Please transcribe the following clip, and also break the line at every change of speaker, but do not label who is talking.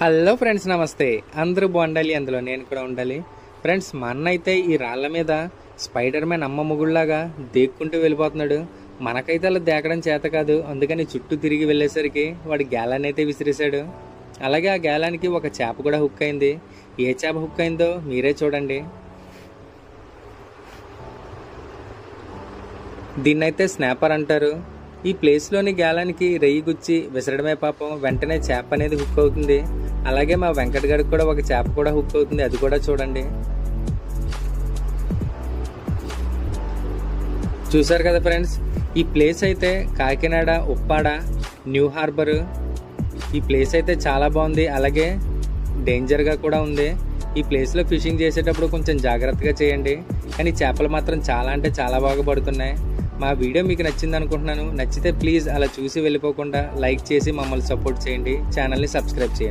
Hello friends, నమస్తే. అందరూ బాగుండాలి, అందులో నేను కూడా ఉండాలి. ఫ్రెండ్స్, మా అన్న అయితే ఈ రాళ్ల మీద స్పైడర్ మ్యాన్ అమ్మ మొగుళ్ళలాగా దేక్కుంటూ వెళ్ళిపోతున్నాడు. మనకైతే అలా దేకడం చేత కాదు, అందుకని చుట్టూ తిరిగి వెళ్ళేసరికి వాడు గ్యాలాన్ని అయితే విసిరేశాడు. అలాగే ఆ గ్యాలానికి ఒక చేప కూడా హుక్ అయింది. ఏ చేప హుక్ అయిందో మీరే చూడండి. దీన్నైతే స్నాపర్ అంటారు. ఈ ప్లేస్లోని గ్యాలానికి రెయ్యి గుచ్చి విసరడమే పాపం, వెంటనే చేప అనేది హుక్ అవుతుంది. అలాగే మా వెంకట్ గారికి కూడా ఒక చేప కూడా హుక్ అవుతుంది, అది కూడా చూడండి. చూసారు కదా ఫ్రెండ్స్, ఈ ప్లేస్ అయితే కాకినాడ ఉప్పాడ న్యూ హార్బర్. ఈ ప్లేస్ అయితే చాలా బాగుంది, అలాగే డేంజర్గా కూడా ఉంది. ఈ ప్లేస్లో ఫిషింగ్ చేసేటప్పుడు కొంచెం జాగ్రత్తగా చేయండి, కానీ చేపలు మాత్రం చాలా అంటే చాలా బాగా పడుతున్నాయి. మా వీడియో మీకు నచ్చింది అనుకుంటున్నాను. నచ్చితే ప్లీజ్ అలా చూసి వెళ్ళిపోకుండా లైక్ చేసి మమ్మల్ని సపోర్ట్ చేయండి, ఛానల్ని సబ్స్క్రైబ్ చేయండి.